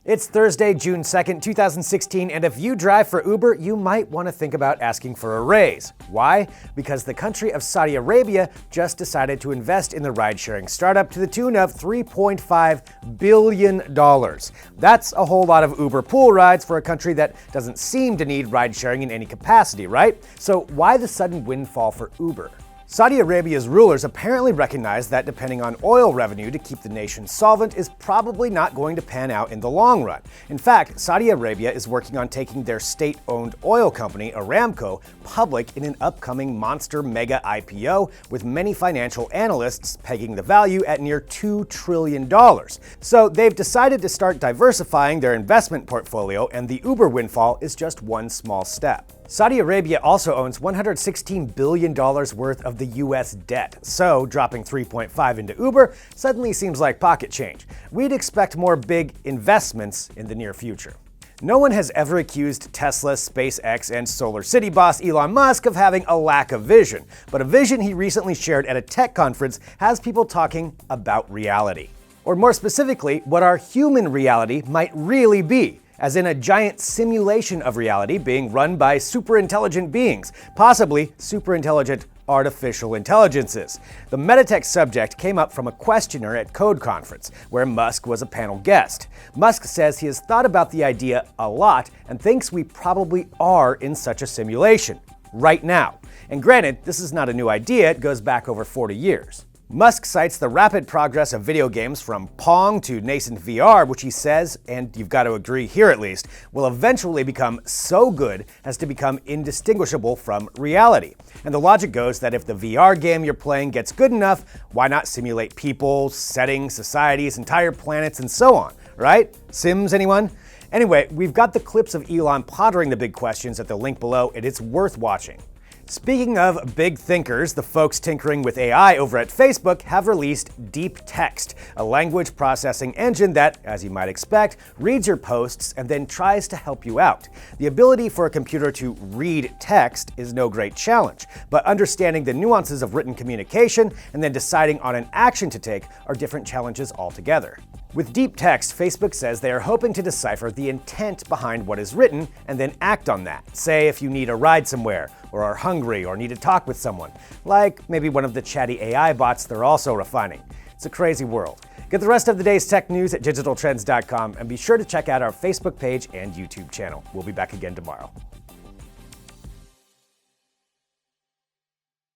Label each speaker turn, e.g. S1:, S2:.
S1: It's Thursday, June 2nd, 2016, and if you drive for Uber, you might want to think about asking for a raise. Why? Because the country of Saudi Arabia just decided to invest in the ride-sharing startup to the tune of $3.5 billion. That's a whole lot of Uber pool rides for a country that doesn't seem to need ride-sharing in any capacity, right? So why the sudden windfall for Uber? Saudi Arabia's rulers apparently recognize that depending on oil revenue to keep the nation solvent is probably not going to pan out in the long run. In fact, Saudi Arabia is working on taking their state-owned oil company, Aramco, public in an upcoming monster mega-IPO, with many financial analysts pegging the value at near $2 trillion. So they've decided to start diversifying their investment portfolio, and the Uber windfall is just one small step. Saudi Arabia also owns $116 billion worth of the US debt, so dropping 3.5 into Uber suddenly seems like pocket change. We'd expect more big investments in the near future. No one has ever accused Tesla, SpaceX, and Solar City boss Elon Musk of having a lack of vision, but a vision he recently shared at a tech conference has people talking about reality. Or more specifically, what our human reality might really be, as in a giant simulation of reality being run by superintelligent beings, possibly superintelligent artificial intelligences. The Metatech subject came up from a questionnaire at Code Conference, where Musk was a panel guest. Musk says he has thought about the idea a lot and thinks we probably are in such a simulation, right now. And granted, this is not a new idea, it goes back over 40 years. Musk cites the rapid progress of video games from Pong to nascent VR, which he says, and you've got to agree here at least, will eventually become so good as to become indistinguishable from reality. And the logic goes that if the VR game you're playing gets good enough, why not simulate people, settings, societies, entire planets, and so on, right? Sims, anyone? Anyway, we've got the clips of Elon pondering the big questions at the link below, and it's worth watching. Speaking of big thinkers, the folks tinkering with AI over at Facebook have released Deep Text, a language processing engine that, as you might expect, reads your posts and then tries to help you out. The ability for a computer to read text is no great challenge, but understanding the nuances of written communication and then deciding on an action to take are different challenges altogether. With Deep Text, Facebook says they are hoping to decipher the intent behind what is written and then act on that. Say if you need a ride somewhere, or are hungry, or need to talk with someone, like maybe one of the chatty AI bots they're also refining. It's a crazy world. Get the rest of the day's tech news at digitaltrends.com and be sure to check out our Facebook page and YouTube channel. We'll be back again tomorrow.